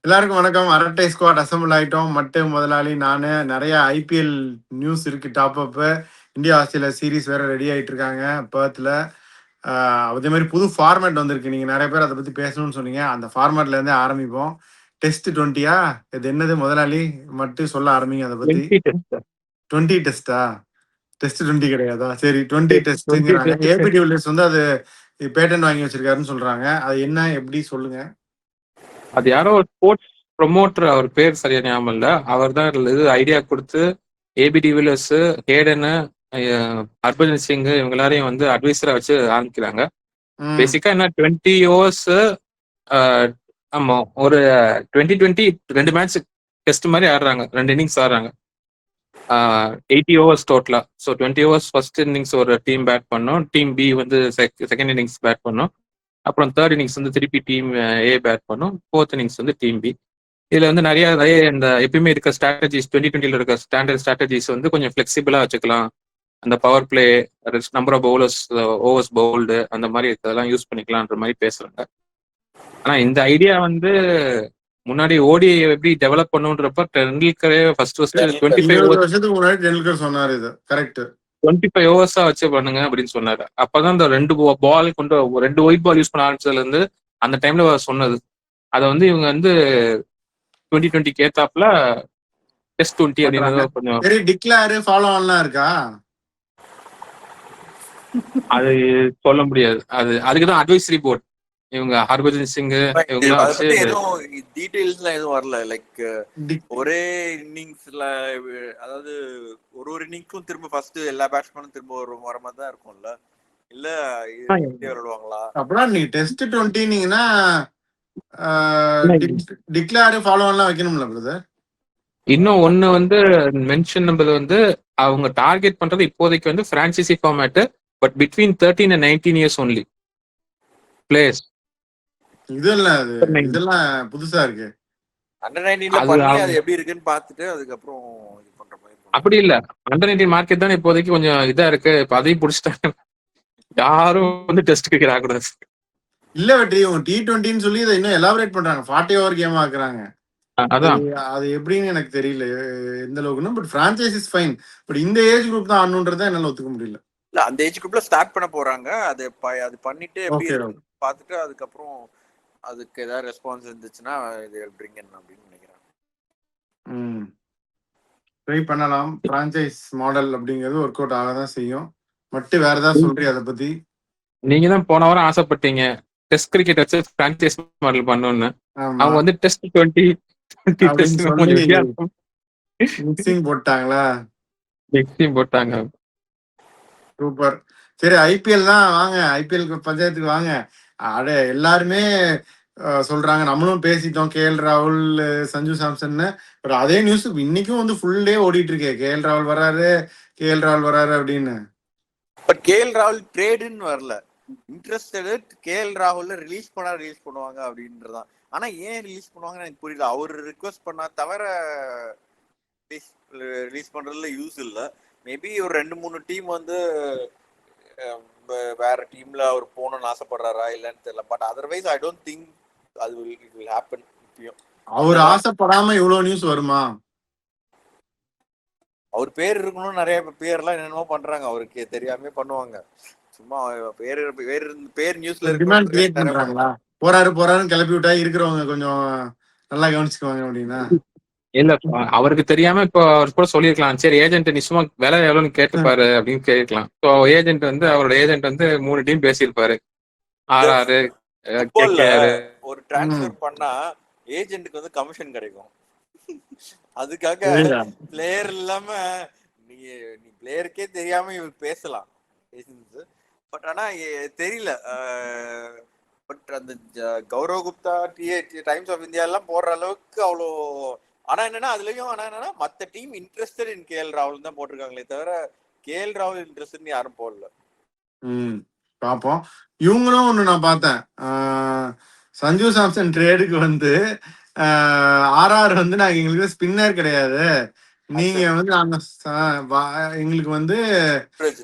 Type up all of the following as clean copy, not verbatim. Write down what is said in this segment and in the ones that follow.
எல்லாருக்கும் வணக்கம். அரட்டை ஸ்குவாட் அசெம்பிள் ஆயிட்டோம். மட்டு முதலாளி நானு. நிறைய ஐபிஎல் நியூஸ் இருக்கு. Top up India Australia series வேற ரெடி ஆயிட்டு இருக்காங்க பெர்த்ல. அதே மாதிரி புது ஃபார்மேட் வந்திருக்கு. நீங்க நிறைய பேர் அதை பத்தி பேசணும்னு சொன்னீங்க. அந்த ஃபார்மேட்ல இருந்தே ஆரம்பிப்போம். டெஸ்ட் 20யா? இது என்னது முதலாளி மட்டும் சொல்ல ஆரம்பிங்க அதை பத்தி. 20 டெஸ்டா? டெஸ்ட் 20 கிடையாதா? சரி 20 டெஸ்ட்ங்கிறாங்க. ஏபி டிவிலியர்ஸ் வந்து அது பேட்டன் வாங்கி வச்சிருக்காருன்னு சொல்றாங்க. அது என்ன எப்படி சொல்லுங்க. அது யாரோ ஒரு ஸ்போர்ட்ஸ் ப்ரொமோட்டர், அவர் பேர் சரியா ஞாபகம் இல்ல. அவர் தான் இது ஐடியா கொடுத்து ஏபி டிவிலியர்ஸ், ஹேடனு, ஹர்பஜன் சிங் இவங்க எல்லாரையும் வந்து அட்வைசரா வச்சு ஆரம்பிக்கிறாங்க. பேசிக்கா என்ன 20 ஓவர்ஸ், ஆமா ஒரு 20 2 மேட்ச் டெஸ்ட் மாதிரி ஆடுறாங்க, 2 இன்னிங்ஸ் ஆடுறாங்க. 80 ஓவர்ஸ் டோட்டலா. ஸோ 20 ஓவர்ஸ் ஃபர்ஸ்ட் இன்னிங்ஸ் ஒரு டீம் பேட் பண்ணும், டீம் பி வந்து செகண்ட் இன்னிங்ஸ் பேட் பண்ணும், அப்புறம் தேர்ட் இன்னிங்ஸ் வந்து திருப்பி டீம் ஏ பேட் பண்ணும், ஃபோர்த் இன்னிங்ஸ் வந்து டீம் பி. இதுல வந்து நிறைய இந்த எப்பயுமே இருக்க ஸ்ட்ராட்டஜிஸ், 2020 இருக்க ஸ்டாண்டர்ட் ஸ்ட்ராட்டஜிஸ் வந்து கொஞ்சம் ஃபிளெக்சிபிளா வச்சுக்கலாம். அந்த power play, number of bowlers, overs bowled, அந்த மாதிரி இதெல்லாம் யூஸ் பண்ணிக்கலாம்ன்ற மாதிரி பேசுறாங்க. ஆனா இந்த ஐடியா வந்து முன்னாடி ஓடி எப்படி டெவலப் பண்ணுன்றப்ப டெண்டுல்கரே ஃபர்ஸ்ட் 25 வருஷத்துக்கு முன்னாடி டெண்டுல்கர் சொன்னாரு. இது கரெக்ட். 25 ஓவர்ஸா வச்சு பண்ணுங்க அப்படின்னு சொன்னாரு. அப்பதான் இந்த 2 பால் கொண்டு 2 ஒயிட் பால் யூஸ் பண்ண ஆரம்பிச்சதுல இருந்து அந்த டைம்ல சொன்னது. அதை வந்து இவங்க வந்து 2020 ஏத்தாப்புல டெஸ்ட் 20 அப்படின்னு கொஞ்சம். சரி, டிக்ளேர் ஃபாலோ ஆன்லாம் இருக்கா? அது சொல்ல முடியாது. அதுக்குதான் அட்வைசரி போர்ட். இவங்க ஹர்பஜன் சிங் இவங்க டீடைல்ஸ்லாம் எதுவும் வரல. லைக் ஒரே இன்னிங்ஸ்ல, அதாவது ஒரு இன்னிங்ஸும் திரும்ப ஃபர்ஸ்ட் எல்லா பேட்ஸ்மேனும் திரும்ப வர மாதிரி தான் இருக்கும்ல, இல்ல விளையாடுவாங்களா? அப்படின்னா நீங்க டெஸ்ட் 20னீங்கன்னா டிக்ளேர் ஃபாலோ ஆன்லாம் வைக்கணும்ல பிரதர்? இன்னும் ஒண்ணு வந்து மென்ஷன் நம்பர் வந்து அவங்க டார்கெட் பண்றது இப்போதைக்கு வந்து franchise format, but between 13 and 19 years only players. இதெல்லாம் புதுசா இருக்கு. அண்டர் 19ல பண்ணி அது எப்படி இருக்குன்னு பார்த்துட்டு அதுக்கப்புறம் இது பண்ற மாதிரி. அப்படி இல்ல, அண்டர் 19 மார்க்கெட் தான் இப்போதைக்கு கொஞ்சம் இதா இருக்கு. இப்ப அதையும் பிடிச்சிட்டாங்க. யாரும் வந்து டெஸ்ட் கிரிக்கெட் ஆகக்கூடாது. இல்ல வெற்றி, உங்க T20ன்னு சொல்லி இதை இன்னும் எலாபரேட் பண்றாங்க. 40 ஓவர் கேம் ஆக்குறாங்க. அதான் அது எப்படின்னு எனக்கு தெரியல எந்த அளவுக்குன்னு. But franchise fine. பட் இந்த ஏஜ் குரூப் தான் ஆடணுன்றதை என்னால ஒத்துக்க முடியல. இல்ல, அந்த ஏஜ் குரூப்ல ஸ்டார்ட் பண்ண போறாங்க. அது பண்ணிட்டு எப்படி பார்த்துட்டு அதுக்கப்புறம் அதுக்கு ஏதாவது ரெஸ்பான்ஸ் இருந்துச்சுன்னா இது பிரிங் இன் அப்படின்னு நினைக்கிறேன். ட்ரை பண்ணலாம். பிரான்சைஸ் மாடல் அப்படிங்கிறது ஒர்க் அவுட் ஆக தான் செய்யும். மட்டும் வேற ஏதாவது சொல்றீங்க அதை பத்தி? நீங்க தான் போன வாரம் ஆசைப்பட்டீங்க டெஸ்ட் கிரிக்கெட் வச்சு பிரான்சைஸ் மாடல் பண்ணணும்னு. அவங்க வந்து டெஸ்ட் 20 மிக்சிங் போட்டாங்களா? மிக்சிங் போட்டாங்க. சூப்பர். சரி, ஐபிஎல் தான். வாங்க, ஐபிஎல் பஞ்சாயத்துக்கு வாங்க. அட எல்லாருமே சொல்றாங்க, நம்மளும் பேசிட்டோம் கேஎல் ராகுல், சஞ்சு சாம்சன். பட் அதே நியூஸ் இன்னைக்கும் வந்து ஃபுல் டே ஓடிட்டு இருக்கே, கேஎல் ராகுல் வராரு அப்படின்னு. பட் கேஎல் ராகுல் ட்ரேடுன்னு வரல. இன்ட்ரெஸ்டட் கேஎல் ராகுல் ரிலீஸ் பண்ணுவாங்க அப்படின்றதான். ஆனா ஏன் ரிலீஸ் பண்ணுவாங்கன்னு எனக்கு புரியல. அவர் ரிக்வெஸ்ட் பண்ணா தவிர ரிலீஸ் பண்றதுல யூஸ் இல்ல. மேபி ஒரு 2-3 டீம் வந்து வேற டீம்ல அவர் போகணும்னு ஆசைப்படுறாரா இல்லன்னு தெரியல. But otherwise I don't think அது will happen. அவர் ஆசைப்படாம இவ்வளவு நியூஸ் வருமா? அவர் பேர் இருக்கணும், நிறைய பேர்லாம் என்னென்னமோ பண்றாங்க, அவருக்கு தெரியாம பண்ணுவாங்க. சும்மா பேர் நியூஸ்ல இருக்கு. போறாருன்னு கிளப்பி விட்டா இருக்கிறவங்க கொஞ்சம் நல்லா கவனிச்சுக்குவாங்க அப்படின்னா. இல்ல, அவருக்கு தெரியாம இப்போ அவர் கூட சொல்லிருக்கலாம், சரி ஏஜென்ட் நீ சும்மா விலை எவ்வளவுன்னு கேட்டுப்பாரு அப்படின்னு கேட்கலாம். ஸோ ஏஜென்ட் வந்து அவரோட ஏஜென்ட் வந்து 3 டீம் பேசியிருப்பாரு. RR, KKR. ஒரு டிரான்ஸ்ஃபர் பண்ணா ஏஜென்ட்டுக்கு வந்து கமிஷன் கிடைக்கும். அதுக்காக பிளேயர் இல்லாம நீ பிளேயருக்கே தெரியாம இவர் பேசலாம். பட் ஆனா தெரியல. பட் அந்த Gaurav Gupta, Times of India எல்லாம் போடுற அளவுக்கு அவ்வளோ. ஆனா என்னன்னா மத்த டீம் இன்ட்ரெஸ்டட் இன் கேஎல் ராகுல் தான் போட்டிருக்காங்களே தவிர கேஎல் ராகுல் இன்ட்ரெஸ்ட் யாரும் போடல. பாப்போம். இவங்களும் ஒண்ணு நான் பார்த்தேன், சஞ்சு சாம்சன் ட்ரேடுக்கு வந்து RR வந்து நாங்க எங்களுக்கு ஸ்பின்னர் கிடையாது, நீங்க வந்து எங்களுக்கு வந்து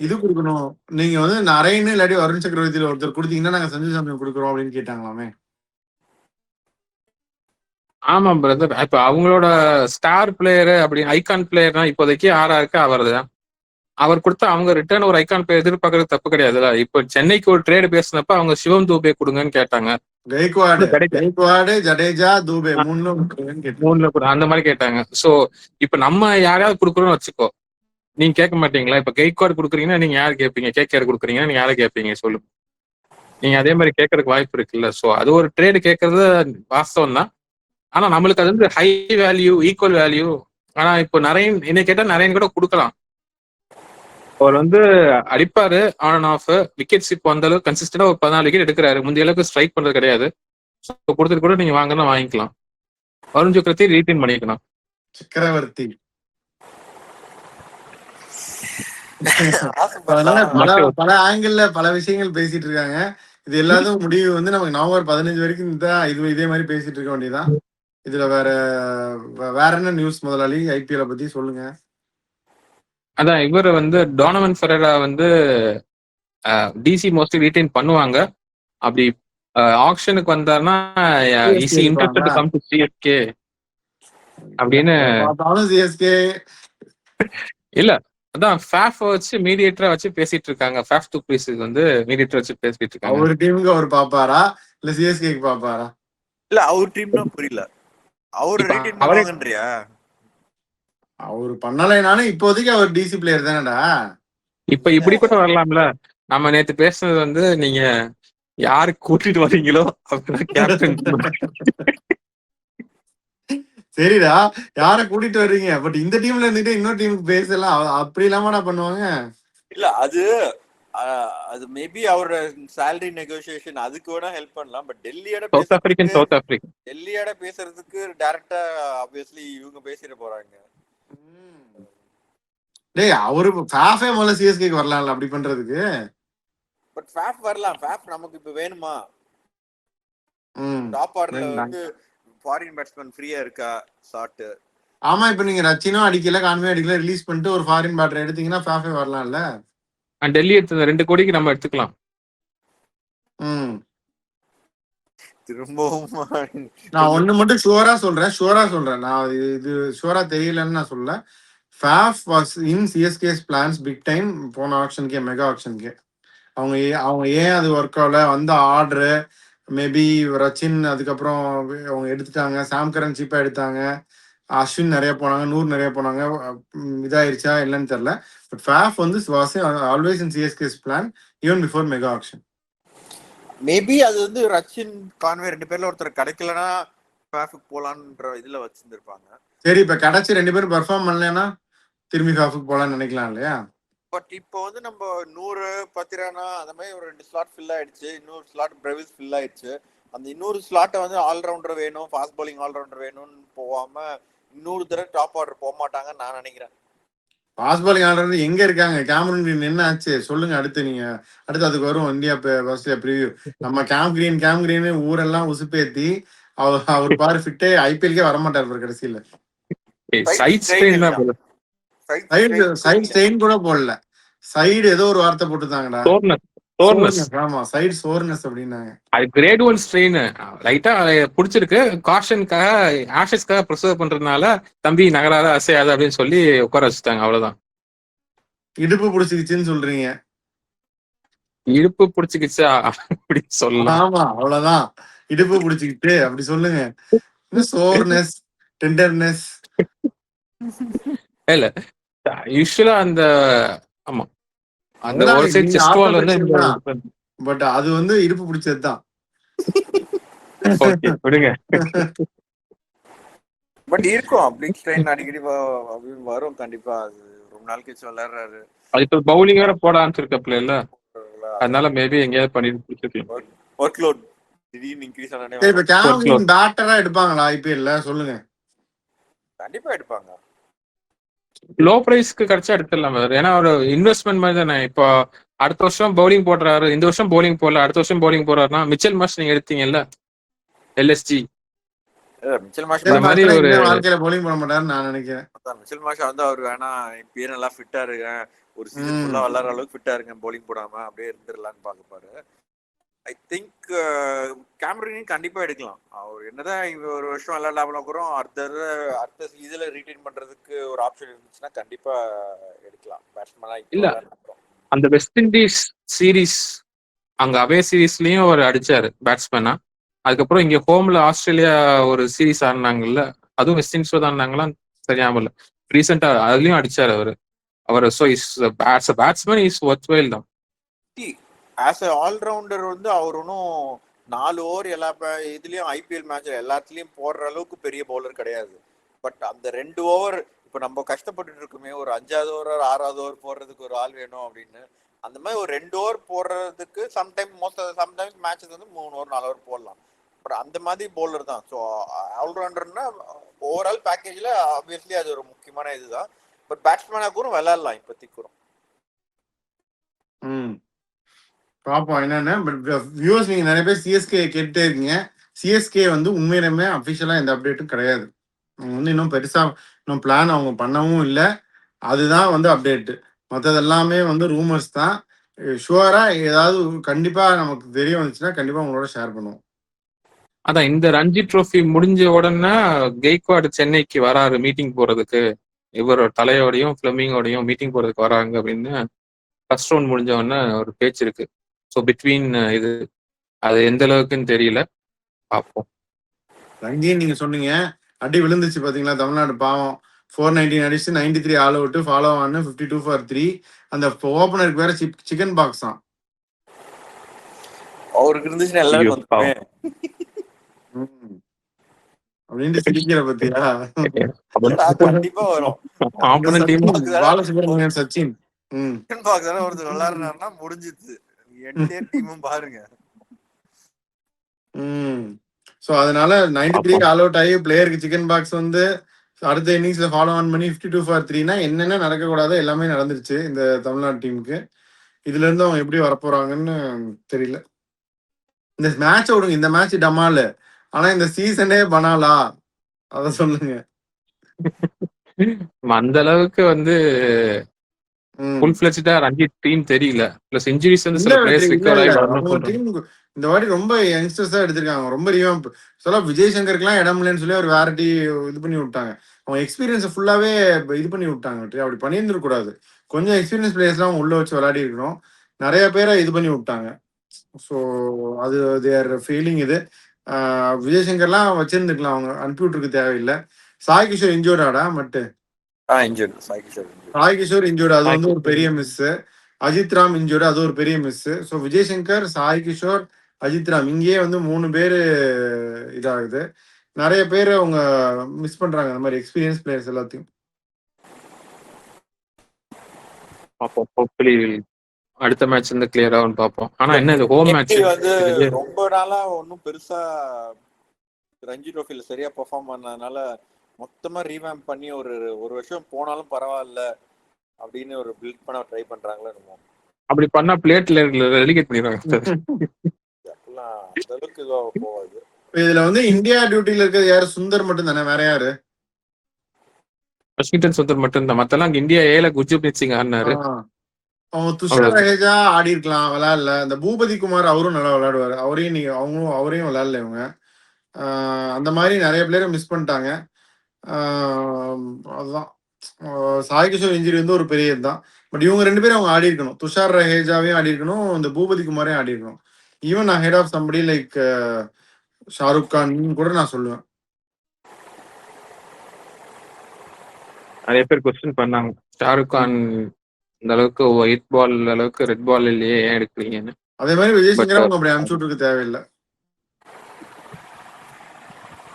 இது கொடுக்கணும், நீங்க வந்து நரேன் இல்லாட்டி வருண் சக்கரவர்த்தியில ஒருத்தர் கொடுத்தீங்கன்னா நாங்க சஞ்சு சாம்சன் கொடுக்குறோம் அப்படின்னு கேட்டாங்களாமே. ஆமா பிரதர். இப்ப அவங்களோட ஸ்டார் பிளேயர் அப்படி ஐகான் பிளேயர்னா இப்போதைக்கு யாரா இருக்கு அவர்தான். அவர் கொடுத்தா அவங்க ரிட்டர்ன் ஒரு ஐகான் பிளேயர் எதிர்பார்க்கறது தப்பு கிடையாதுல்ல. இப்போ சென்னைக்கு ஒரு ட்ரேடு பேசினப்ப அவங்க சிவம் தூபே கொடுங்கன்னு கேட்டாங்க. கெய்க்வாடு கிடைக்க கெய்க்வாடு ஜடேஜா தூபே மூணுல கேட்டு மூணுல கூட அந்த மாதிரி கேட்டாங்க. சோ இப்ப நம்ம யாரையாவது கொடுக்குறோம்னு வச்சுக்கோ, நீங்க கேட்க மாட்டீங்களா? இப்ப கெய்க்வாட் கொடுக்குறீங்கன்னா நீங்க யாரு கேட்பீங்க? கேகேஆர் கொடுக்குறீங்கன்னா நீங்க யாரை கேட்பீங்க சொல்லு. நீங்க அதே மாதிரி கேட்கறதுக்கு வாய்ப்பு இருக்குல்ல. சோ அது ஒரு ட்ரேடு கேட்கறது வாஸ்தவம் தான். ஆனா நம்மளுக்கு அது வந்து ஹை வேல்யூ ஈக்குவல் வேல்யூ. ஆனா இப்போ நரேன் என்ன கேட்டா நரேன் கூட கொடுக்கலாம். அவர் வந்து அடிப்பாரு ஆன் அண்ட் ஆஃப். விக்கெட்ஸ் இப்போ அந்த அளவுக்கு கன்சிஸ்டன்டா ஒரு 14 விக்கெட் எடுக்கிறாரு. முந்தைய அளவுக்கு ஸ்ட்ரைக் பண்றது கிடையாது. கொடுத்துட்டு கூட நீங்க வாங்கினா வாங்கிக்கலாம். வருண் சக்கரத்தை ரீட்டைன் பண்ணிக்கலாம். சக்கரவர்த்தி. அதனால பல பல ஆங்கிள் பல விஷயங்கள் பேசிட்டு இருக்காங்க. இது எல்லாத்தையும் முடிவு வந்து நமக்கு நவம்பர் 15 வரைக்கும் இதே மாதிரி பேசிட்டு இருக்க வேண்டியதான். இதுல வேற என்ன நியூஸ் முதலாளி ஐபிஎல் பத்தி சொல்லுங்க. அதான் இவர் வந்து டோனவன் ஃபெரரா வந்து டிசி மோஸ்ட்லி ரீட்டைன் பண்ணுவாங்க. அப்படி ஆக்ஷனுக்கு வந்தாருன்னா is interested to come to CSK அப்படின்னு. சிஎஸ்கே இல்ல அதான் ஃபேஃப் வச்சு மீடியேட்டரா வச்சு பேசிட்டு இருக்காங்க. ஃபேஃப் டு ப்ளீஸ் வந்து மீடியேட்டர் வச்சு பேசிட்டு இருக்காங்க. அவர் டீமுக்கு அவர் பாப்பாரா இல்ல சிஎஸ்கேக்கு பாப்பாரா? இல்ல அவர் டீம்னா புரியல. அவர் ரீட்டைன் பண்ணுவாங்கன்றியா? அவர் பண்ணலைனாலும் இப்போதைக்கு அவர் டிசி பிளேயர் தானடா. இப்ப இப்படி கூட வரலாம்ல. நம்ம நேத்து பேசுனது வந்து நீங்க யாரு கூட்டிட்டு வரீங்களோ அப்படின்னா கேப்டன். சரிடா, யார கூட்டிட்டு வர்றீங்க? பட் இந்த டீம்ல இருந்துட்டு இன்னொரு டீமுக்கு பேசலாம் அப்படி இல்லாமடா பண்ணுவாங்க. இல்ல அது மேபி அவரோட salary negotiation அதுக்கு வேணா ஹெல்ப் பண்ணலாம். பட் டெல்லியோட பேசுறதுக்கு டைரக்டா ஆப்வியஸ்லி இவங்க பேசிட போறாங்க. டேய் அவரு ஃபேஃபே முதல்ல சிஎஸ்கேக்கு வரலாம்ல அப்படி பண்றதுக்கு. பட் ஃபேஃப் வரலாம். ஃபேஃப் நமக்கு இப்ப வேணுமா? டாப் ஆர்டர்ல வந்து ஃபாரின் பேட்ஸ்மேன் ஃப்ரீயா இருக்கா ஷாட்? ஆமா, இப்ப நீங்க ரச்சினும் அடிக்கல கான்வே அடிக்கல ரிலீஸ் பண்ணிட்டு ஒரு ஃபாரின் பேட்டர் எடுத்தீங்கன்னா ஃபேஃபே வரலாம்ல. டெல்லி எடுத்த 2 கோடிக்கு நம்ம எடுத்துக்கலாம். திரும்பவும் நான் ஒண்ணு மட்டும் ஷுவரா சொல்றேன். நான் இது ஷுவரா தெரியலன்னு நான் சொல்ல. Faf was in CSK's plans big time போன ஆக்ஷனுக்கே மெகா ஆக்ஷனுக்கே. அவங்க ஏன் அது ஒர்க் ஆகல வந்த ஆர்டரு மேபி ரச்சின் அதுக்கப்புறம் அவங்க எடுத்துட்டாங்க. சாம் கரன் சீப்பா எடுத்தாங்க. அஸ்வின் நிறைய போனாங்க, நூறு நிறைய போனாங்க. இதாயிருச்சா இல்லைன்னு தெரியல. பட் ஃபேஃப் வந்து was always in CSK's plan even before mega action. Maybe அது வந்து ரச்சின் கான்வே 2 பேர்ல ஒருத்தர் கிடைக்கலன்னா ஃபேஃபுக்கு போலான்ற இதுல வச்சிருந்திருப்பாங்க. சரி, இப்ப கிடைச்சி 2 பேரும் பெர்ஃபார்ம் பண்ணலன்னா திரும்பி ஃபேஃபுக்கு போலான்னு நினைக்கலாம் இல்லையா? பட் இப்போ வந்து நம்ம 100 பத்திரானா அந்த மாதிரி ஒரு 2 ஸ்லாட் ஃபில் ஆயிடுச்சு. இன்னொரு ஸ்லாட் பிரேவிஸ் ஃபில் ஆயிடுச்சு. அந்த இன்னொரு ஸ்லாட்டை வந்து ஆல்ரவுண்டர் வேணும், ஃபாஸ்ட் பவுலிங் ஆல்ரவுண்டர் வேணும்னு போகாம இன்னொரு தடவை டாப் ஆர்டர் போக மாட்டாங்கன்னு நான் நினைக்கிறேன். ஃபாஸ்ட் பாலிங் ஆல்ரவுண்டர் எங்க இருக்காங்க? கேமரன் கிரீன் என்ன ஆச்சு சொல்லுங்க. அடுத்து அதுக்கு வரும் இந்தியா ஆஸ்திரேலியா ப்ரிவியூ. நம்ம கேம் கிரீன் ஊரெல்லாம் உசுப்பேத்தி அவர் பாரு ஃபிட்டே ஐபிஎல்கே வரமாட்டார் கடைசியில. சைடு ஸ்ட்ரெயின் கூட போடல. சைடு ஏதோ ஒரு வார்த்தை போட்டுதாங்கடா. ஆமா, சைடு சோர்னஸ் அப்படின்னாங்க. அது கிரேட் 1 ஸ்ட்ரெயின். லைட்டா புடிச்சிருக்கு. காஷனுக்காக ஆஷஸ்க்காக ப்ரிசர்வ் பண்றதுனால தம்பி நகராத அசையாது அப்படின்னு சொல்லி உட்கார வச்சுட்டாங்க. அவ்வளவுதான். இடுப்பு புடிச்சுக்கிச்சுன்னு சொல்றீங்க? இடுப்பு புடிச்சுக்கிச்சா அப்படின்னு சொல்லலாம். ஆமா, அவ்வளவுதான். இடுப்பு புடிச்சுக்கிட்டு அப்படி சொல்லுங்க. சோர்னஸ், டெண்டர்னஸ் இல்ல யூசுவலா அந்த ஆமா அந்த ஒரு சைடு செஸ்ட் வால் வந்து பட் அது வந்து இடுப்பு பிடிச்சதுதான். ஓகே விடுங்க. பட் இருக்கும் அப்ளிக் ஸ்ட்ரெயின் அடிக்கடி வரும் கண்டிப்பா. அது ரொம்ப நாள் கழிச்சு விளையாடுறாரு. அது பவுலிங் வேற போட ஆரம்பிச்சிருக்கப்ல இல்ல, அதனால மேபி எங்கேயாவது பண்ணி பிடிச்சிருக்கலாம். ஒர்க் லோட் திடீர்னு இன்க்ரீஸ் ஆனனே. இப்ப கேமரன் பேட்டரா எடுப்பாங்களா ஐபிஎல்ல சொல்லுங்க? கண்டிப்பா எடுப்பாங்க. லோ பிரைஸ்க்கு கிடைச்சா எடுத்துடலாம். ஏன்னா ஒரு இன்வெஸ்ட்மெண்ட் மாதிரி தானே. இப்போ அடுத்த வருஷம் பவுலிங் போடுறாரு, இந்த வருஷம் பவுலிங் போடல, அடுத்த வருஷம் பவுலிங் போடுறாருன்னா மிச்சல் மார்ஷ் நீங்க எடுத்தீங்கல்ல எல்எஸ்ஜி. மிச்சல் மார்ஷ் மாதிரி ஒரு வாழ்க்கையில பவுலிங் பண்ண மாட்டாருன்னு நான் நினைக்கிறேன். மிச்சல் மார்ஷ் வந்து அவர் வேணா இப்பயே நல்லா ஃபிட்டா இருங்க, ஒரு சீசன் ஃபுல்லா விளையாடுற அளவுக்கு ஃபிட்டா இருங்க, பவுலிங் போடாம அப்படியே இருந்துடலான்னு பாக்குப்பாரு. ஐ திங்க் கேமரூன் கண்டிப்பா எடுக்கலாம். அவர் என்னதான் இவங்க ஒரு வருஷம் விளையாடாம கூட அடுத்த இதுல ரீடைன் பண்றதுக்கு ஒரு ஆப்ஷன் இருந்துச்சுன்னா கண்டிப்பா எடுக்கலாம் பேட்ஸ்மேனா இப்போ இல்ல விளையாடுறோம். அந்த வெஸ்ட் இண்டீஸ் சீரீஸ் அங்க அவே சீரீஸ்லயும் அவர் அடிச்சாரு பேட்ஸ்மேனா. அதுக்கப்புறம் இங்க ஹோம்ல ஆஸ்திரேலியா ஒரு சீரீஸ் ஆடினாங்கல்ல, அதுவும் வெஸ்ட் இண்டீஸ்ல தான் ஆடினாங்களா சரியாம இல்ல. ரீசெண்டா அதுலயும் அடிச்சாரு அவரு. அவர் so is batsman is worthwhile தான். ஆஸ் அ ஆல்ரவுண்டர் வந்து அவர் ஒன்றும் 4 ஓவர் எல்லா இதுலயும் ஐபிஎல் மேட்ச்ல எல்லாத்துலயும் போடுற அளவுக்கு பெரிய பவுலர் கிடையாது. பட் அந்த 2 ஓவர் இப்போ நம்ம கஷ்டப்பட்டு இருக்குமே, ஒரு 5வது ஓவர் 6வது ஓவர் போடுறதுக்கு ஒரு ஆள் வேணும் அப்படின்னு. அந்த மாதிரி ஒரு 2 ஓவர் போடுறதுக்கு சம்டைம்ஸ் மேட்சஸ் வந்து 3 ஓவர் 4 ஓவர் போடலாம். பட் அந்த மாதிரி பவுலர் தான். ஸோ ஆல்ரவுண்டர்னா ஓவரால் பேக்கேஜ்ல ஆப்வியஸ்லி அது ஒரு முக்கியமான இதுதான். பட் பேட்ஸ்மேனா கூட விளையாடலாம் இப்போதைக்கு கூட. பார்ப்போம் என்னென்ன. பட் வியூவர்ஸ் நீங்கள் நிறைய பேர் சிஎஸ்கே கேட்டுட்டே இருக்கீங்க. சிஎஸ்கே வந்து உண்மையிலுமே அஃபிஷியலாக எந்த அப்டேட்டும் கிடையாது. அவங்க வந்து இன்னும் பெருசாக இன்னும் பிளான் அவங்க பண்ணவும் இல்லை. அதுதான் வந்து அப்டேட்டு. மற்றது எல்லாமே வந்து ரூமர்ஸ் தான். ஷுவராக ஏதாவது கண்டிப்பாக நமக்கு தெரிய வந்துச்சுன்னா கண்டிப்பாக உங்களோட ஷேர் பண்ணுவோம். அதான் இந்த ரஞ்சி ட்ரோஃபி முடிஞ்ச உடனே கெய்க்வாட் சென்னைக்கு வராரு மீட்டிங் போறதுக்கு. இவரோட தலையோடையும் ஃபிளமிங்கோடையும் மீட்டிங் போறதுக்கு வராங்க அப்படின்னு ஃபர்ஸ்ட் ரவுண்ட் முடிஞ்ச உடனே ஒரு பேச்சு இருக்கு. ஸோ பிட்வீன் இது அது எந்த அளவுக்குன்னு தெரியல, பார்ப்போம். ரங்கீன் நீங்க சொன்னீங்க அடி விழுந்துச்சு பாத்தீங்களா தமிழ்நாடு பாவம். 419 அடிச்சு 93 all out, follow on 52 for 3. அந்த ஓபனருக்கு வேற சிக்கன் பாக்ஸ் தான். அவருக்கு இருந்துச்சுன்னா எல்லாருக்கும் வந்துமே அப்படின்ட்டு சிரிக்கிற பத்தியா? கண்டிப்பா வரும். பாலசுப்ரமணியன் சச்சின் ஒருத்தர் விளையாடுறாருன்னா முடிஞ்சிச்சு என்டையர் டீமும் பாருங்க. ஸோ அதனால 93 ஆல் அவுட் ஆகி பிளேயருக்கு சிக்கன் பாக்ஸ் வந்து அடுத்த இன்னிங்ஸ்ல ஃபாலோ ஆன் பண்ணி 52 ஃபார் 3னா என்னென்ன நடக்கக்கூடாதோ எல்லாமே நடந்துருச்சு இந்த தமிழ்நாடு டீமுக்கு. இதுல இருந்து அவங்க எப்படி வரப்போறாங்கன்னு தெரியல. இந்த மேட்சை விடுங்க, இந்த மேட்ச் டமாலு, ஆனா இந்த சீசனே பனாலா அத சொல்லுங்க. அந்த அளவுக்கு வந்து ஃபுல் ஃபிளெஜ்டா ரஞ்சி டீம் தெரியல. பிளஸ் இன்ஜுரிஸ் வந்து சில பிளேயர்ஸ் ரிகவர் ஆகி வரணும் சொல்றாங்க. இந்த வாட்டி ரொம்ப யங்ஸ்டர்ஸ் தான் எடுத்திருக்காங்க, ரொம்ப ரீவாம்ப். சொல்ல விஜய் சங்கருக்குலாம் இடம் இல்லைன்னு சொல்லி ஒரு வேற இது பண்ணி விட்டாங்க. அவங்க எக்ஸ்பீரியன்ஸை ஃபுல்லாவே இது பண்ணி விட்டாங்க. அப்படி பண்ணியிருந்துருக்க கூடாது. கொஞ்சம் எக்ஸ்பீரியன்ஸ் பிளேயர்ஸ்லாம் அவங்க உள்ள வச்சு விளையாடி இருக்கணும். நிறைய பேரை இது பண்ணி விட்டாங்க. ஸோ அது தேர் ஃபீலிங் இது. விஜய் சங்கர்லாம் வச்சிருந்துக்கலாம், அவங்க அனுப்பி விட்டுருக்கு தேவையில்லை. சாய் கிஷோர் இன்ஜோர்டாடா மட்டும் சாய் கிஷோர் இன்ஜோர்டு, அது வந்து ஒரு பெரிய மிஸ். அஜித் ராம் இன்ஜோர்டு, அது ஒரு பெரிய மிஸ். ஸோ விஜய் சங்கர், சாய் கிஷோர், அஜித் ராம் இங்கேயே வந்து 3 பேர் இதாகுது. நிறைய பேர் அவங்க மிஸ் பண்றாங்க அந்த மாதிரி எக்ஸ்பீரியன்ஸ் பிளேயர்ஸ் எல்லாத்தையும். அடுத்த மேட்ச் வந்து கிளியர் ஆகும் பார்ப்போம். ஆனா என்ன இது ஹோம் மேட்ச் வந்து ரொம்ப நாளா ஒன்னும் பெருசா ரஞ்சி ட்ரோஃபில சரியா பெர்ஃபார்ம் பண்ணதுனால மொத்தமா ரீவேம்ப் பண்ணி ஒரு வருஷம் போனாலும் பரவாயில்ல அப்படின்னு ஒரு பில்ட் பண்ண ட்ரை பண்றாங்களோ என்னமோ. அப்படி பண்ணா பிளேட்ல ரெலிகேட் பண்ணிடுவாங்க. அப்பெல்லாம் அந்த அளவுக்கு போவாது. இதுல வந்து இந்தியா டியூட்டில இருக்கிறது யாரு? சுந்தர் மட்டும் தானே, வேற யாரு? வாஷிங்டன் சுந்தர் மட்டும் தான். மத்தெல்லாம் இந்தியா ஏல குர்ஜீத் சிங் ஆடினாரு. அவன் துஷார் ரஹேஜா ஆடி இருக்கலாம், விளையாடல. இந்த பூபதி குமார் அவரும் நல்லா விளையாடுவாரு, அவரையும் நீங்க அவரையும் விளையாடல இவங்க. அந்த மாதிரி நிறைய பிளேயரை மிஸ் பண்ணிட்டாங்க. அதுதான் சாய் கிஷோர் இன்ஜுரி வந்து ஒரு பெரிய இதுதான். பட் இவங்க 2 பேரும் அவங்க ஆடி இருக்கணும். துஷார் ரஹேஜாவையும் ஆடி இருக்கணும், இந்த பூபதி குமாரையும் ஆடி இருக்கணும். ஈவன் நான் head of somebody like Shahrukh Khan கூட நான் சொல்லுவேன். நிறைய பேர் கொஸ்டின் பண்ணாங்க, ஷாருக் கான் இந்த அளவுக்கு ஒயிட் பால் அளவுக்கு ரெட் பால் இல்லையே, ஏன் எடுக்கிறீங்கன்னு. அதே மாதிரி விஜய் சங்கர் அவங்க அப்படி அனுப்பிச்சு விட்டுருக்கு தேவையில்லை.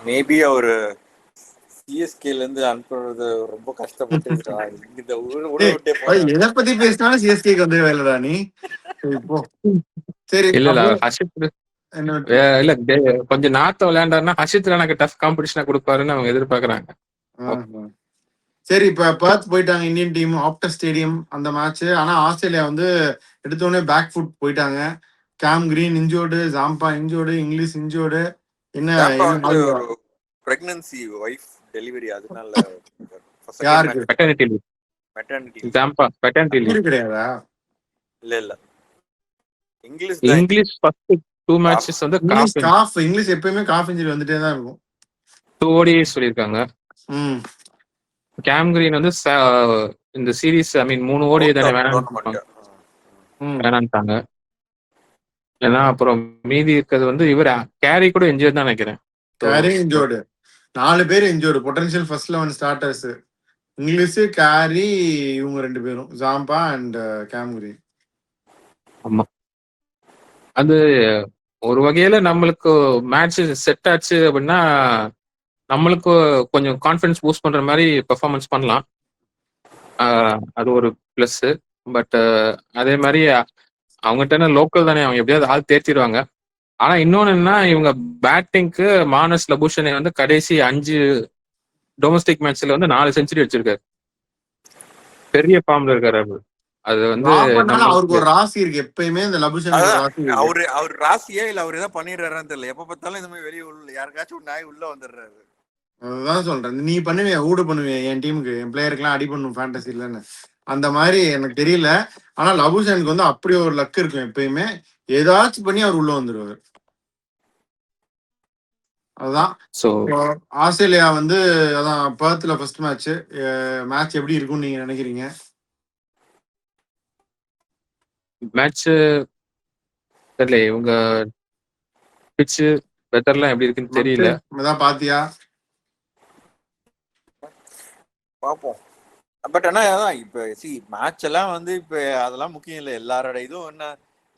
மேபி அவரு சிஎஸ்கேல இருந்து அனுப்புறது ரொம்ப கஷ்டப்பட்டு எதை பத்தி பேசினாலும் சிஎஸ்கேக்கு வந்து வேலைடா நீ இப்போ. சரி இல்ல ஹர்ஷித் இல்ல கொஞ்சம் நார்த் விளையாண்டாருன்னா ஹர்ஷித் எனக்கு டஃப் காம்படிஷனா கொடுப்பாருன்னு அவங்க எதிர்பார்க்கறாங்க. சரி இப்ப பர்த் போயிட்டாங்க இந்தியன் டீம், ஆப்டர் ஸ்டேடியம் அந்த மேட்ச். ஆனா ஆஸ்திரேலியா வந்து எடுத்தோடனே பேக் ஃபுட் போயிட்டாங்க. Game green injured, Zampa injured, English injured. என்ன பிரெக்னன்சி வைஃப் டெலிவரி, அதனால யாருக்கு paternity leave? Zampa paternity leave கிடையாதா? இல்ல இங்கிலீஷ் ஃபர்ஸ்ட் 2 மேட்சஸ் வந்து இங்கிலீஷ் எப்பயுமே காஃப் இன்ஜுரி வந்துட்டே தான் இருக்கும். 2 ODI சொல்லியிருக்காங்க. கேம் கிரீன் வந்து இந்த சீரீஸ் ஐ மீன் 3 ODI தானே வேணான்ட்டாங்க. ஏன்னா அப்புறம் மீதி இருக்கிறது வந்து இவர் கேரி கூட இன்ஜூர்ட் தான் நினைக்கிறேன். கேரி இன்ஜூர்டு, 4 பேர் injured potential first 11 starters. English, carry, இவங்க 2 பேரும் ஜாம்பா அண்ட் கேம் கிரீன். ஆமா, அது ஒரு வகையில நம்மளுக்கு மேட்ச் செட் ஆச்சு அப்படின்னா நம்மளுக்கு கொஞ்சம் கான்ஃபிடன்ஸ் பூஸ்ட் பண்ற மாதிரி பெர்ஃபார்மன்ஸ் பண்ணலாம். அது ஒரு பிளஸ். பட் அதே மாதிரி அவங்ககிட்ட லோக்கல் தானே, அவங்க எப்படியாவது ஆள் தேர்த்திடுவாங்க. ஆனா இன்னொன்னு என்ன, இவங்க பேட்டிங்க்கு மானஸ் லபுஷனை வந்து கடைசி 5 டொமஸ்டிக் மேட்ச்ல வந்து 4 செஞ்சுரி வச்சிருக்காரு. பெரிய ஃபார்ம்ல இருக்காரு. அது வந்து அவருக்கு ஒரு ராசி இருக்கு எப்பயுமே. இந்த லபுஷன் அவர் ராசியே இல்ல, அவர் ஏதாவது பண்ணிடுறாருன்னு தெரியல. எப்ப பார்த்தாலும் இந்த மாதிரி வெளியே யாருக்காச்சும் ஒரு நாய் உள்ள வந்துடுறாரு. அதுதான் சொல்றேன், நீ பண்ணுவியா ஊடு பண்ணுவியா என் டீமுக்கு, என் பிளேயருக்குலாம் அடி பண்ணும் ஃபேண்டசி இல்லைன்னு. அந்த மாதிரி எனக்கு தெரியல. ஆனா லபுஷனுக்கு வந்து அப்படி ஒரு லக் இருக்கும் எப்பயுமே, ஏதாச்சும் பண்ணி அவர் உள்ள வந்துருவாரு. அதுதான் ஆஸ்திரேலியா வந்து அதான் பர்த்ல ஃபர்ஸ்ட் மேட்ச் எப்படி இருக்கும்னு நீங்க நினைக்கிறீங்க? மேட்ச் தெரியல, இவங்க பிட்ச் வெதர்லாம் எப்படி இருக்குன்னு தெரியல. அதான் பாத்தியா, பாப்போம். பட் ஆனா இப்ப மேட்ச் எல்லாம் வந்து இப்ப அதெல்லாம் முக்கியம் இல்லை. எல்லாரோட இதுவும் என்ன,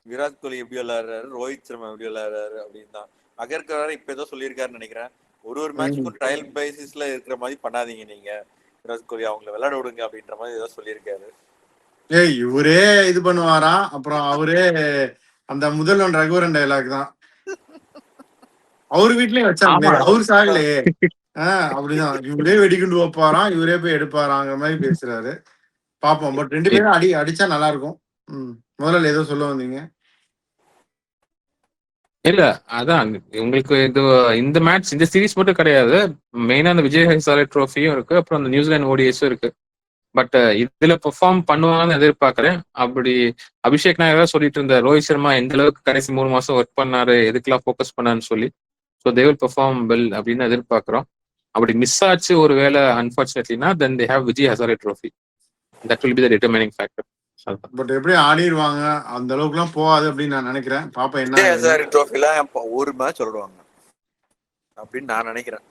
விராட் கோலி எப்படி விளையாடுறாரு, ரோஹித் சர்மா எப்படி விளையாடுறாரு அப்படின்னு தான். அகர்கர் இப்ப ஏதோ சொல்லியிருக்காருன்னு நினைக்கிறேன், ஒரு மேட்ச்க்கும் ட்ரையல் பேசிஸ்ல இருக்கிற மாதிரி பண்ணாதீங்க நீங்க, விராட் கோலி அவங்களை விளையாட விடுங்க அப்படின்ற மாதிரி ஏதோ சொல்லியிருக்காரு. இவரே இது பண்ணுவாரா, அப்புறம் அவரே அந்த முதல்வன் ரகுவரன் டைலாக் தான் அவரு வீட்லயும் வச்சாங்க. அவரு சாகலையே, அப்படிதான் இவரே வெடிகுண்டு வைப்பாராம், இவரே போய் எடுப்பாராங்கிற மாதிரி பேசுறாரு. பாப்போம். பட் 2 பேரும் அடிச்சா நல்லா இருக்கும். முதல்ல ஏதோ சொல்ல வந்தீங்க? இல்ல அதான் உங்களுக்கு இந்த மேட்ச் இந்த சீரீஸ் மட்டும் கிடையாது, மெயினா அந்த விஜய் ஹசாரே ட்ரோஃபியும் இருக்கு, அப்புறம் அந்த நியூசிலாந்து ஓடிஎஸும் இருக்கு. பட் இதுல பெர்ஃபார்ம் பண்ணுவாங்கன்னு எதிர்பார்க்கறேன். அப்படி அபிஷேக் நாயர் சொல்லிட்டு இருந்த ரோஹித் சர்மா எந்த அளவுக்கு கடைசி 3 மாசம் ஒர்க் பண்ணாரு, எதுக்கெல்லாம் ஃபோக்கஸ் பண்ணாருன்னு சொல்லி, so they will perform well அப்படின்னு எதிர்பார்க்கிறோம். அப்படி மிஸ் ஆச்சு ஒரு வேலை அன்பார்ச்சுனேட்லினா then they have Vijay Hazare trophy, that will be the determining factor. But எப்படி ஆடிடுவாங்க, அந்த அளவுக்கு எல்லாம் போகாது அப்படின்னு நான் நினைக்கிறேன். பாப்பா என்ன ட்ரோஃபில ஒரு மேட்ச் சொல்லுவாங்க அப்படின்னு நான் நினைக்கிறேன்.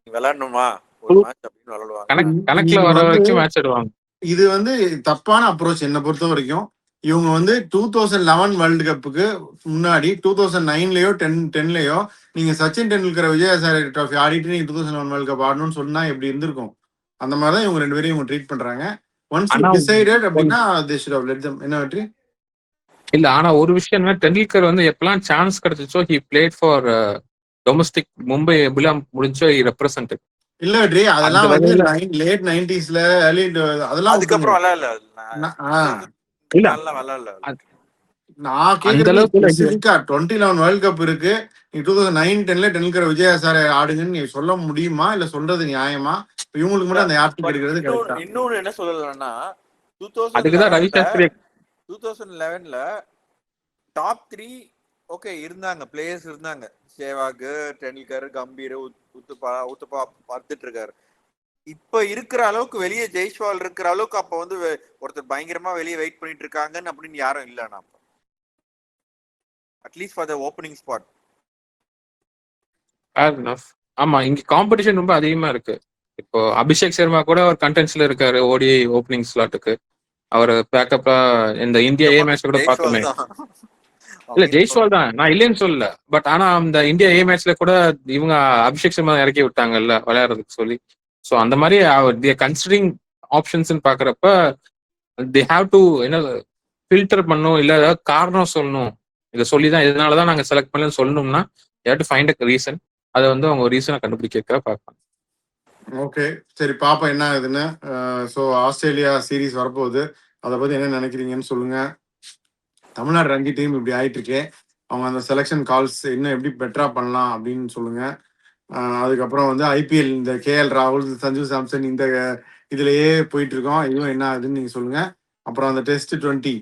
விளையாடணுமா ஒரு மேட்ச் அப்படின்னு விளையாடுவாங்க, கணக்குல வர வரைக்கும் மேட்ச் ஆடுவாங்க. இது வந்து தப்பான அப்ரோச் என்ன பொறுத்த வரைக்கும். இவங்க வந்து 2011 வேர்ல்டு கப்புக்கு முன்னாடி 2009லயோ 10லயோ நீங்க சச்சின் டெண்டுல்கர் விஜய் ஹசாரே ட்ராஃபி ஆடிட்டு நீங்க 2011 வேர்ல்டு கப் ஆடணும்னு சொன்னா எப்படி இருந்திருக்கும்? அந்த மாதிரிதான் இவங்க 2 பேரையும் இவங்க ட்ரீட் பண்றாங்க. ஒன்ஸ் டிசைடட் அப்படின்னா they should have let them. என்ன வெற்றி இல்ல, ஆனா ஒரு விஷயம் என்ன, டெண்டுல்கர் வந்து எப்பெல்லாம் சான்ஸ் கிடைச்சிச்சோ he played for domestic Mumbai எப்படிலாம் முடிஞ்சோ he represented. இல்ல வெற்றி, அதெல்லாம் வந்து லேட் 90sல அதெல்லாம் அதுக்கப்புறம் விளையாடல. நான் கேக்குறது 2011 வேர்ல்ட் கப் இருக்கு, நீ 2009-10ல டெண்டுல்கர் விஜய் ஹசாரே ஆடுங்கன்னு நீ சொல்ல முடியுமா? இல்ல சொல்றது நியாயமா? இவங்களுக்கு மட்டும் அந்த ஆப்ட் எடுக்கிறது கரெக்ட்டா? இன்னொன்னு என்ன சொல்லலன்னா, அதுக்குதான் ரவி சாஸ்திரி 2011ல டாப் 3 ஓகே இருந்தாங்க, பிளேயர்ஸ் இருந்தாங்க. சேவாக், டெண்டுல்கர், கம்பீர், உத்துப்பா பார்த்துட்டு இருக்காரு. இப்ப இருக்கிற அளவுக்கு வெளியே ஜெய்ஸ்வால் இருக்கிற அளவுக்கு அப்ப வந்து ஒருத்தர் பயங்கரமா வெளியே வெயிட் பண்ணிட்டு இருக்காங்கன்னு அப்படின்னு யாரும் இல்லைண்ணா. At least for the opening spot. ஆமா, இங்க காம்படிஷன் ரொம்ப அதிகமா இருக்கு. இப்போ அபிஷேக் சர்மா கூட ஒரு கண்டென்ட்ஸ்ல இருக்காரு ஓடிஐ ஓப்பனிங் ஸ்லாட்டுக்கு. அவர் பேக்கப்பா இந்த இந்தியா ஏ மேட்ச் கூட பார்த்தோமே. இல்ல ஜெய்ஸ்வால் தான், நான் இல்லைன்னு சொல்லல. பட் ஆனா அந்த இந்தியா ஏ மேட்ச்ல கூட இவங்க அபிஷேக் சர்மா இறக்கி விட்டாங்கல்ல விளையாடுறதுக்கு சொல்லி. ஸோ அந்த மாதிரி கன்சிடரிங் ஆப்ஷன்ஸ் பாக்குறப்ப தே ஹாவ் டு என்ன ஃபில்டர் பண்ணும், இல்ல ஏதாவது காரணம் சொல்லணும். இதை சொல்லிதான் இதனாலதான் நாங்க செலக்ட் பண்ணலன்னு சொல்லணும்னா டு ஃபைண்ட் அ ரீசன். அதை வந்து அவங்க ரீசனை கண்டுபிடிக்க பார்ப்பாங்க. ஓகே, சரி பாப்பா என்ன ஆகுதுன்னு. ஸோ ஆஸ்திரேலியா சீரீஸ் வரப்போகுது, அதை பத்தி என்ன நினைக்கிறீங்கன்னு சொல்லுங்க. தமிழ்நாடு ரஞ்சி டீம் இப்படி ஆயிட்டு இருக்கே, அவங்க அந்த செலெக்ஷன் கால்ஸ் இன்னும் எப்படி பெட்டரா பண்ணலாம் அப்படின்னு சொல்லுங்க. அதுக்கப்புறம் வந்து ஐபிஎல் இந்த கேஎல் ராகுல், சஞ்சு சாம்சன் இந்த இதுலயே போயிட்டு இருக்கோம், இதுவும் என்ன ஆகுதுன்னு நீங்க சொல்லுங்க. அப்புறம் அந்த டெஸ்ட் 20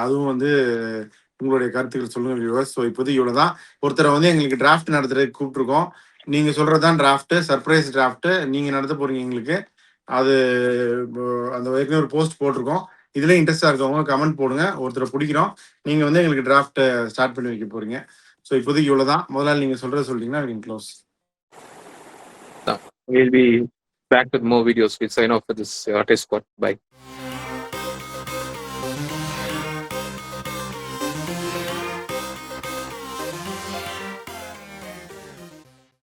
அதுவும் வந்து உங்களுடைய கருத்துக்கள் சொல்லுங்க வியூவர்ஸ். ஸோ இப்போதைக்கு இவ்வளோதான். ஒருத்தரை வந்து எங்களுக்கு டிராஃப்ட் நடத்துறதுக்கு கூப்பிட்டுருக்கோம். நீங்க சொல்றதுதான் டிராஃப்ட், சர்ப்ரைஸ் டிராஃப்ட் நீங்க நடத்த போறீங்க எங்களுக்கு. அது அந்த ஏற்கனவே ஒரு போஸ்ட் போட்டிருக்கோம். இதுல இன்ட்ரெஸ்டா இருக்கவங்க கமெண்ட் போடுங்க. ஒருத்தரை பிடிக்கிறோம். நீங்க வந்து எங்களுக்கு டிராஃப்ட் ஸ்டார்ட் பண்ணி வைக்க போறீங்க. ஸோ இப்போதைக்கு இவ்வளோதான். முதல்ல நீங்க சொல்றது சொல்லிட்டீங்கன்னா we can close. We'll be back with more videos. We'll sign off for this artist squad. Bye.